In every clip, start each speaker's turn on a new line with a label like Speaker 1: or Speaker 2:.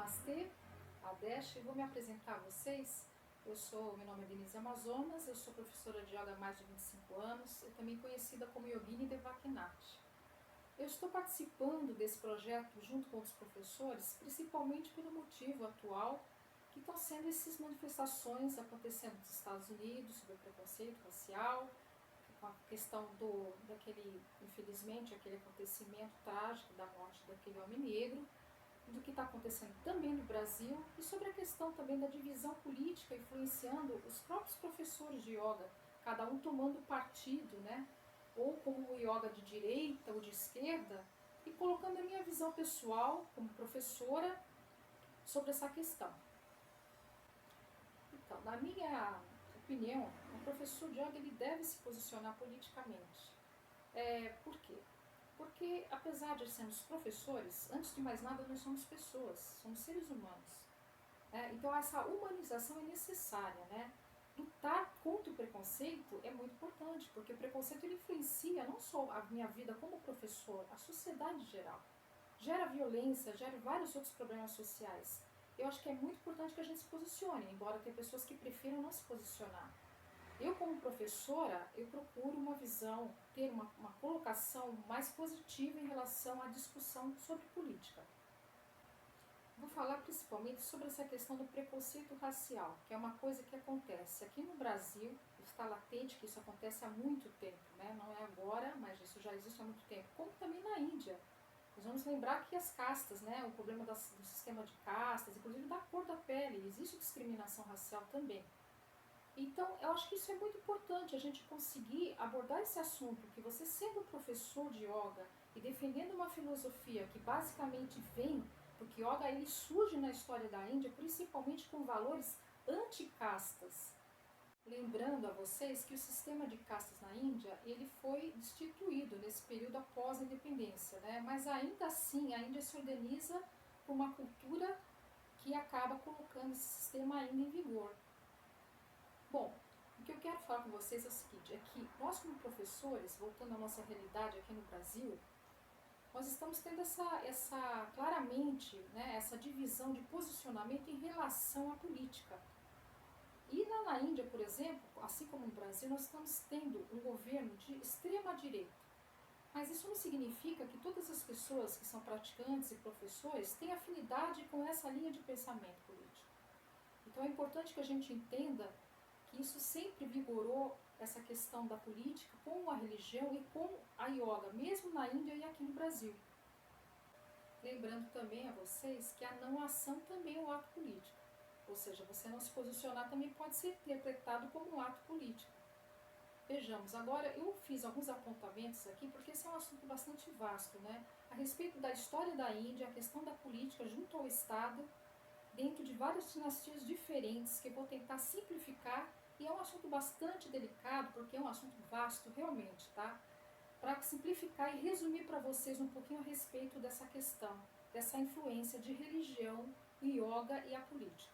Speaker 1: Namastê, Adesh, eu vou me apresentar a vocês. Meu nome é Denise Amazonas, eu sou professora de yoga há mais de 25 anos e também conhecida como Yogini Devakinath. Eu estou participando desse projeto junto com outros professores, principalmente pelo motivo atual que estão sendo essas manifestações acontecendo nos Estados Unidos sobre preconceito racial, com a questão infelizmente, aquele acontecimento trágico da morte daquele homem negro, do que está acontecendo também no Brasil e sobre a questão também da divisão política influenciando os próprios professores de yoga, cada um tomando partido, né? Ou como o yoga de direita ou de esquerda, e colocando a minha visão pessoal como professora sobre essa questão. Então, na minha opinião, um professor de yoga ele deve se posicionar politicamente. Por quê? Porque, apesar de sermos professores, antes de mais nada, nós somos pessoas, somos seres humanos. Então, essa humanização é necessária, né? Lutar contra o preconceito é muito importante, porque o preconceito ele influencia não só a minha vida como professor, a sociedade em geral. Gera violência, gera vários outros problemas sociais. Eu acho que é muito importante que a gente se posicione, embora tenha pessoas que prefiram não se posicionar. Eu, como professora, eu procuro uma visão, ter uma colocação mais positiva em relação à discussão sobre política. Vou falar principalmente sobre essa questão do preconceito racial, que é uma coisa que acontece aqui no Brasil, está latente que isso acontece há muito tempo, né? Não é agora, mas isso já existe há muito tempo, como também na Índia. Nós vamos lembrar que as castas, né, o problema do sistema de castas, inclusive da cor da pele, existe discriminação racial também. Então, eu acho que isso é muito importante, a gente conseguir abordar esse assunto, que você sendo professor de yoga e defendendo uma filosofia que basicamente vem, porque yoga ele surge na história da Índia, principalmente com valores anticastas. Lembrando a vocês que o sistema de castas na Índia, ele foi destituído nesse período após a independência, né? Mas ainda assim a Índia se organiza com uma cultura que acaba colocando esse sistema ainda em vigor. Bom, o que eu quero falar com vocês é o seguinte, é que nós como professores, voltando à nossa realidade aqui no Brasil, nós estamos tendo claramente, né, essa divisão de posicionamento em relação à política. E na Índia, por exemplo, assim como no Brasil, nós estamos tendo um governo de extrema direita. Mas isso não significa que todas as pessoas que são praticantes e professores têm afinidade com essa linha de pensamento político. Então é importante que a gente entenda que isso sempre vigorou essa questão da política com a religião e com a yoga, mesmo na Índia e aqui no Brasil. Lembrando também a vocês que a não ação também é um ato político, ou seja, você não se posicionar também pode ser interpretado como um ato político. Vejamos, agora eu fiz alguns apontamentos aqui, porque esse é um assunto bastante vasto, né? A respeito da história da Índia, a questão da política junto ao Estado, dentro de várias dinastias diferentes, que eu vou tentar simplificar, e é um assunto bastante delicado, porque é um assunto vasto realmente, tá? Para simplificar e resumir para vocês um pouquinho a respeito dessa questão, dessa influência de religião, yoga e a política.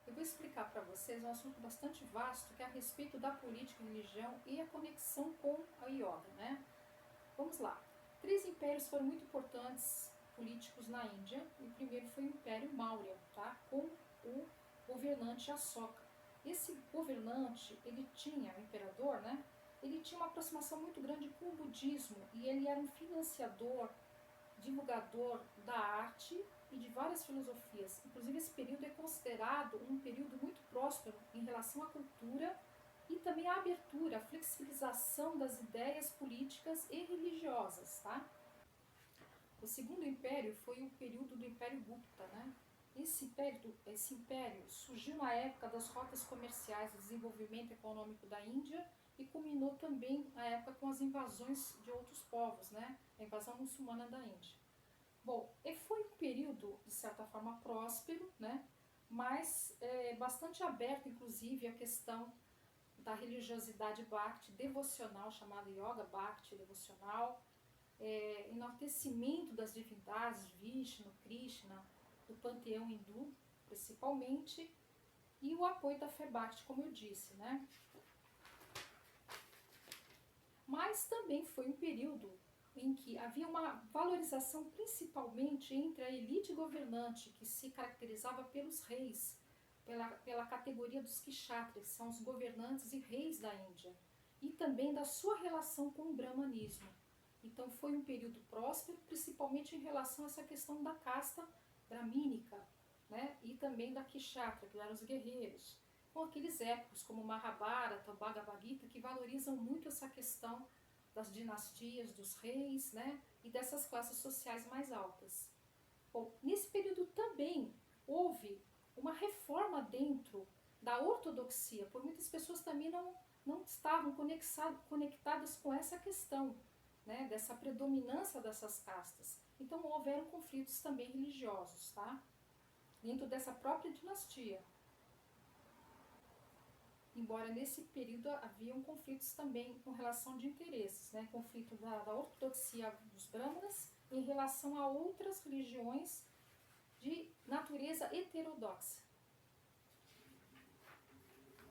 Speaker 1: Eu vou explicar para vocês um assunto bastante vasto, que é a respeito da política e religião e a conexão com a yoga, né? Vamos lá. 3 impérios foram muito importantes políticos na Índia. O primeiro foi o Império Maurya, tá? Com o governante Ashoka. Esse governante, ele tinha, o imperador, né? Ele tinha uma aproximação muito grande com o budismo e ele era um financiador, divulgador da arte e de várias filosofias. Inclusive esse período é considerado um período muito próspero em relação à cultura e também a abertura, a flexibilização das ideias políticas e religiosas, tá? O segundo império foi o período do Império Gupta, né? Esse império surgiu na época das rotas comerciais de desenvolvimento econômico da Índia e culminou também na época com as invasões de outros povos, né? A invasão muçulmana da Índia. Bom, foi um período, de certa forma, próspero, né? Mas bastante aberto, inclusive, à questão da religiosidade Bhakti devocional, chamada Yoga Bhakti devocional, enaltecimento das divindades Vishnu, Krishna, do panteão hindu, principalmente, e o apoio da fé Bhakti, como eu disse, né? Mas também foi um período em que havia uma valorização principalmente entre a elite governante, que se caracterizava pelos reis, pela categoria dos kshatras, são os governantes e reis da Índia, e também da sua relação com o brahmanismo. Então foi um período próspero, principalmente em relação a essa questão da casta bramínica, né? E também da kshatra, que eram os guerreiros, com aqueles épicos como Mahabharata, Bhagavad Gita, que valorizam muito essa questão das dinastias, dos reis, né? E dessas classes sociais mais altas. Bom, nesse período também houve uma reforma dentro da ortodoxia, por muitas pessoas também não estavam conectadas com essa questão, né, dessa predominância dessas castas. Então houveram conflitos também religiosos, tá? Dentro dessa própria dinastia. Embora nesse período haviam conflitos também com relação de interesses, né? Conflito da ortodoxia dos brahmanas em relação a outras religiões de natureza heterodoxa.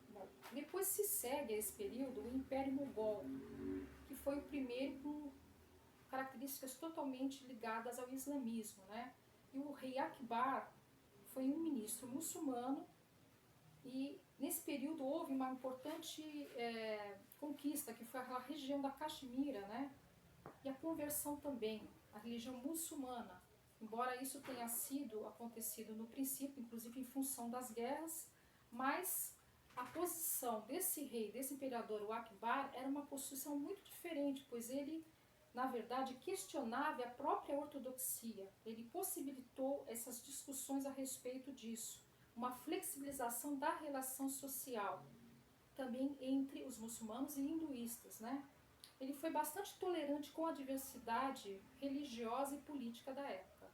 Speaker 1: Bom, depois se segue a esse período o Império Mogol, que foi o primeiro com características totalmente ligadas ao islamismo, né? E o rei Akbar foi um ministro muçulmano, e nesse período houve uma importante conquista, que foi a região da Caxemira, né? E a conversão também, a religião muçulmana. Embora isso tenha acontecido no princípio, inclusive em função das guerras, mas a posição desse rei, desse imperador, o Akbar, era uma posição muito diferente, pois ele, na verdade, questionava a própria ortodoxia. Ele possibilitou essas discussões a respeito disso, uma flexibilização da relação social, também entre os muçulmanos e hinduístas, né? Ele foi bastante tolerante com a diversidade religiosa e política da época,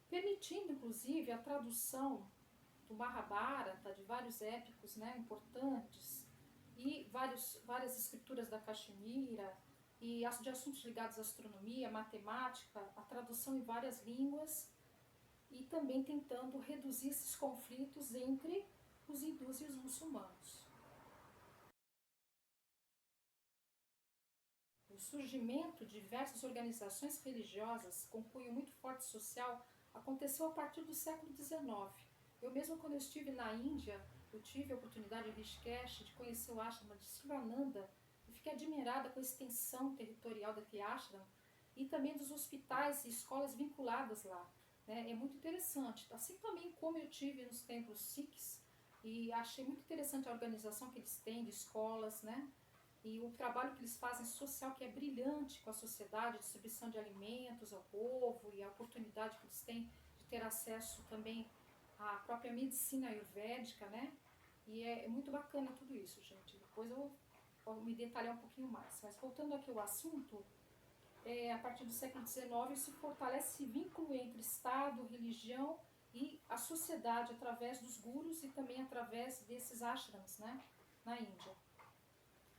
Speaker 1: permitindo, inclusive, a tradução do Mahabharata, de vários épicos, né, importantes, e várias escrituras da Caxemira, e de assuntos ligados à astronomia, matemática, a tradução em várias línguas, e também tentando reduzir esses conflitos entre os hindus e os muçulmanos. O surgimento de diversas organizações religiosas com cunho muito forte social aconteceu a partir do século XIX. Eu mesmo, quando eu estive na Índia, eu tive a oportunidade em Rishikesh de conhecer o ashrama de Sivananda e fiquei admirada com a extensão territorial daquele ashram e também dos hospitais e escolas vinculadas lá. Né? É muito interessante, assim também como eu tive nos templos Sikhs, e achei muito interessante a organização que eles têm de escolas, né? E o trabalho que eles fazem social, que é brilhante com a sociedade, a distribuição de alimentos ao povo e a oportunidade que eles têm de ter acesso também à própria medicina ayurvédica, né? E é muito bacana tudo isso, gente. Depois eu vou me detalhar um pouquinho mais. Mas voltando aqui ao assunto, a partir do século XIX se fortalece esse vínculo entre Estado, religião e a sociedade através dos gurus e também através desses ashrams, né, na Índia.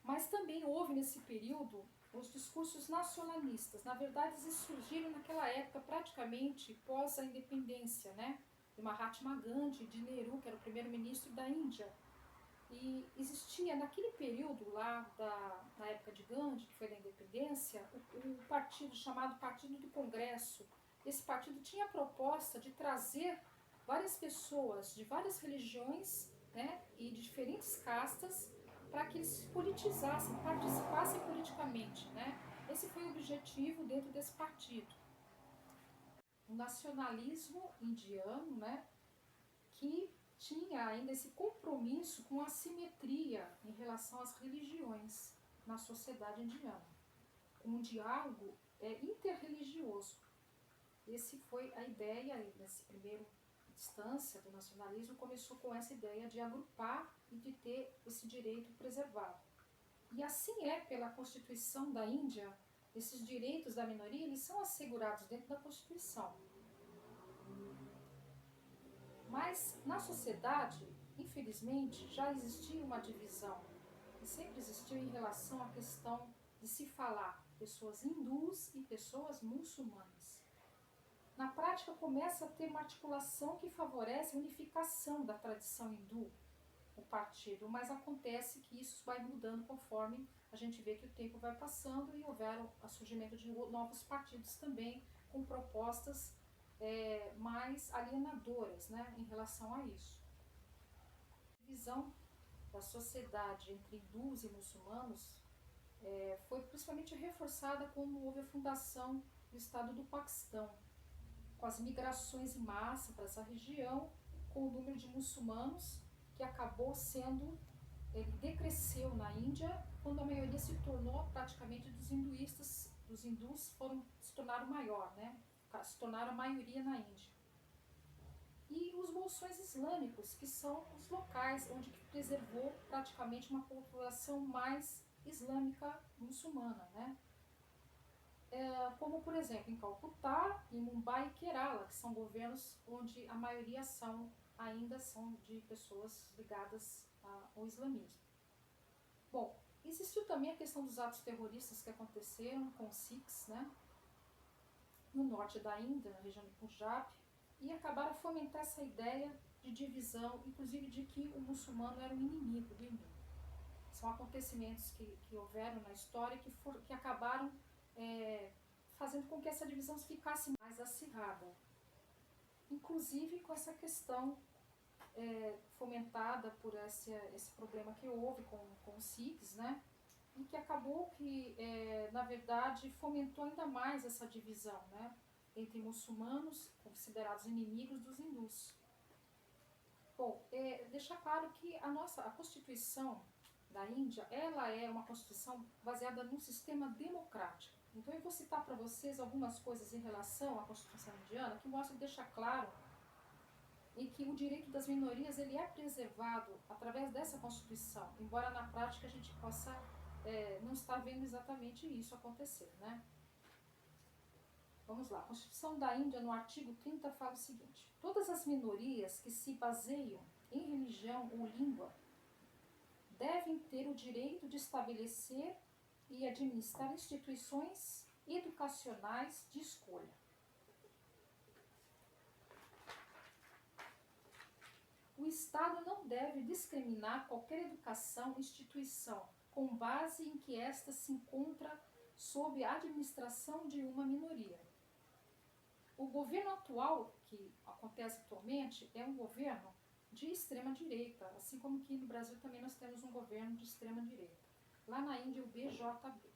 Speaker 1: Mas também houve nesse período os discursos nacionalistas. Na verdade, eles surgiram naquela época praticamente pós a independência, né, de Mahatma Gandhi e de Nehru, que era o primeiro-ministro da Índia. E existia naquele período lá, na época de Gandhi, que foi da independência, o partido chamado Partido do Congresso. Esse partido tinha a proposta de trazer várias pessoas de várias religiões, né, e de diferentes castas, para que eles se politizassem, participassem politicamente, né? Esse foi o objetivo dentro desse partido. O nacionalismo indiano, né, que tinha ainda esse compromisso com a simetria em relação às religiões na sociedade indiana, com um diálogo interreligioso. Essa foi a ideia, nessa primeira instância do nacionalismo, começou com essa ideia de agrupar e de ter esse direito preservado. E assim pela Constituição da Índia, esses direitos da minoria, eles são assegurados dentro da Constituição. Mas na sociedade, infelizmente, já existia uma divisão, e sempre existiu em relação à questão de se falar pessoas hindus e pessoas muçulmanas. Na prática, começa a ter uma articulação que favorece a unificação da tradição hindu o partido, mas acontece que isso vai mudando conforme a gente vê que o tempo vai passando e houver o surgimento de novos partidos também com propostas mais alienadoras, né, em relação a isso. A divisão da sociedade entre hindus e muçulmanos foi principalmente reforçada quando houve a fundação do Estado do Paquistão, com as migrações em massa para essa região, com o número de muçulmanos que acabou sendo, ele decresceu na Índia, quando a maioria se tornou praticamente dos hinduístas, dos hindus se tornaram maior, né? Se tornaram a maioria na Índia. E os bolsões islâmicos, que são os locais onde preservou praticamente uma população mais islâmica muçulmana, né? Como, por exemplo, em Calcutá, em Mumbai e Kerala, que são governos onde a maioria ainda são de pessoas ligadas ao islamismo. Bom, existiu também a questão dos atos terroristas que aconteceram com os Sikhs, né, no norte da Índia, na região de Punjab, e acabaram a fomentar essa ideia de divisão, inclusive de que o muçulmano era o inimigo do hindu. São acontecimentos que houveram na história que acabaram fazendo com que essa divisão ficasse mais acirrada. Inclusive com essa questão fomentada por esse problema que houve com os Sikhs, né? E que acabou que, na verdade, fomentou ainda mais essa divisão, né? Entre muçulmanos, considerados inimigos dos hindus. Bom, deixar claro que a Constituição da Índia, ela é uma Constituição baseada num sistema democrático. Então eu vou citar para vocês algumas coisas em relação à Constituição indiana que mostram e deixam claro em que o direito das minorias ele é preservado através dessa Constituição, embora na prática a gente possa não estar vendo exatamente isso acontecer, né? Vamos lá, a Constituição da Índia, no artigo 30, fala o seguinte: todas as minorias que se baseiam em religião ou língua devem ter o direito de estabelecer e administrar instituições educacionais de escolha. O Estado não deve discriminar qualquer educação ou instituição com base em que esta se encontra sob a administração de uma minoria. O governo atual, que acontece atualmente, é um governo de extrema-direita, assim como aqui no Brasil também nós temos um governo de extrema-direita. Lá na Índia, o BJP.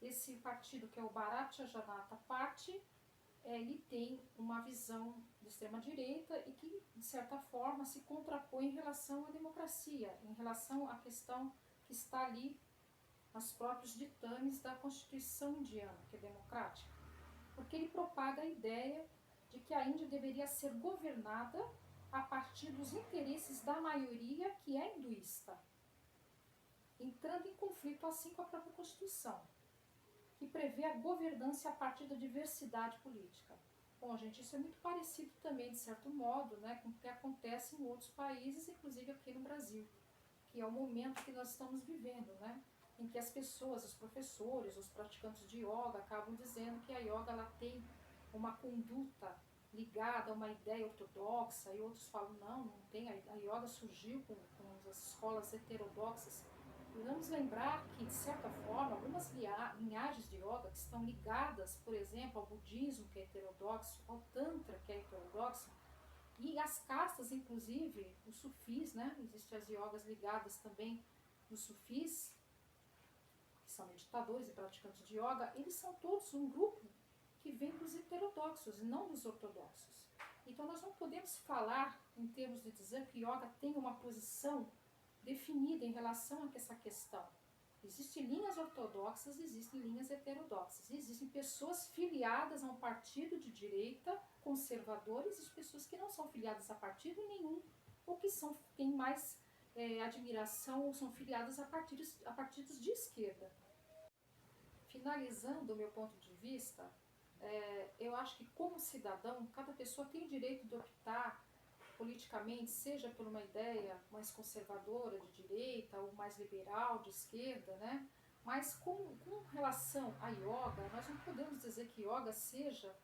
Speaker 1: Esse partido, que é o Bharatiya Janata Party, ele tem uma visão de extrema-direita e que, de certa forma, se contrapõe em relação à democracia, em relação à questão que está ali nos próprios ditames da Constituição indiana, que é democrática, porque ele propaga a ideia de que a Índia deveria ser governada a partir dos interesses da maioria que é hinduísta, entrando em conflito assim com a própria Constituição, que prevê a governança a partir da diversidade política. Bom, gente, isso é muito parecido também, de certo modo, né, com o que acontece em outros países, inclusive aqui no Brasil, que é o momento que nós estamos vivendo, né, em que as pessoas, os professores, os praticantes de yoga acabam dizendo que a yoga ela tem uma conduta ligada a uma ideia ortodoxa, e outros falam, não tem, a yoga surgiu com as escolas heterodoxas. E vamos lembrar que, de certa forma, algumas linhagens de yoga que estão ligadas, por exemplo, ao budismo, que é heterodoxo, ao tantra, que é heterodoxo, e as castas, inclusive, os sufis, né? Existem as yogas ligadas também nos sufis, que são meditadores e praticantes de yoga, eles são todos um grupo que vem dos heterodoxos e não dos ortodoxos. Então nós não podemos falar em termos de dizer que yoga tem uma posição definida em relação a essa questão. Existem linhas ortodoxas, existem linhas heterodoxas. Existem pessoas filiadas a um partido de direita, conservadores, e pessoas que não são filiadas a partido nenhum, ou que têm mais admiração ou são filiadas a partidos de esquerda. Finalizando o meu ponto de vista, eu acho que como cidadão, cada pessoa tem o direito de optar politicamente, seja por uma ideia mais conservadora, de direita, ou mais liberal, de esquerda, né? Mas com relação a yoga, nós não podemos dizer que yoga seja,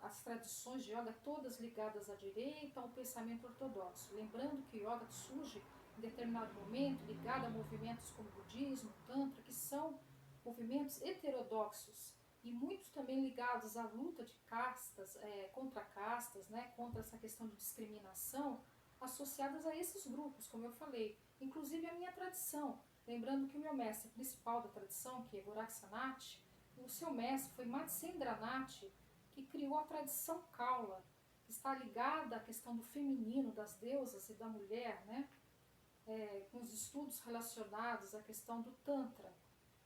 Speaker 1: as tradições de yoga todas ligadas à direita, ao pensamento ortodoxo. Lembrando que yoga surge em determinado momento, ligada a movimentos como budismo, tantra, que são movimentos heterodoxos e muitos também ligados à luta de castas, contra castas, né, contra essa questão de discriminação, associadas a esses grupos, como eu falei, inclusive a minha tradição. Lembrando que o meu mestre principal da tradição, que é Goraksanat, o seu mestre foi Matsyendranath, que criou a tradição Kaula, que está ligada à questão do feminino, das deusas e da mulher, né? Com os estudos relacionados à questão do Tantra.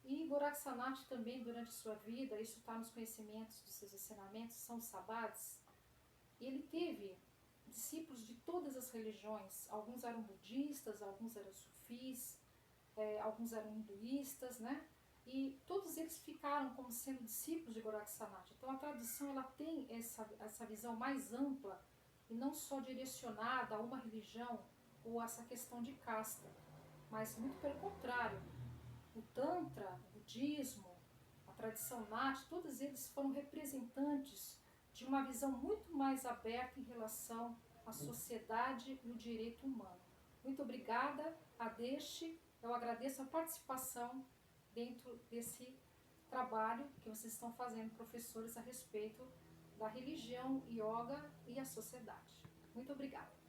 Speaker 1: E Goraksanat também, durante sua vida, isso está nos conhecimentos dos seus ensinamentos, são os sabbats, ele teve discípulos de todas as religiões, alguns eram budistas, alguns eram sufis, alguns eram hinduístas, né? E todos eles ficaram como sendo discípulos de Goraksanat. Então a tradição ela tem essa visão mais ampla e não só direcionada a uma religião ou essa questão de casta, mas muito pelo contrário. O Tantra, o budismo, a tradição Nat, todos eles foram representantes de uma visão muito mais aberta em relação à sociedade e o direito humano. Muito obrigada, Adeste. Eu agradeço a participação dentro desse trabalho que vocês estão fazendo, professores, a respeito da religião, yoga e a sociedade. Muito obrigada.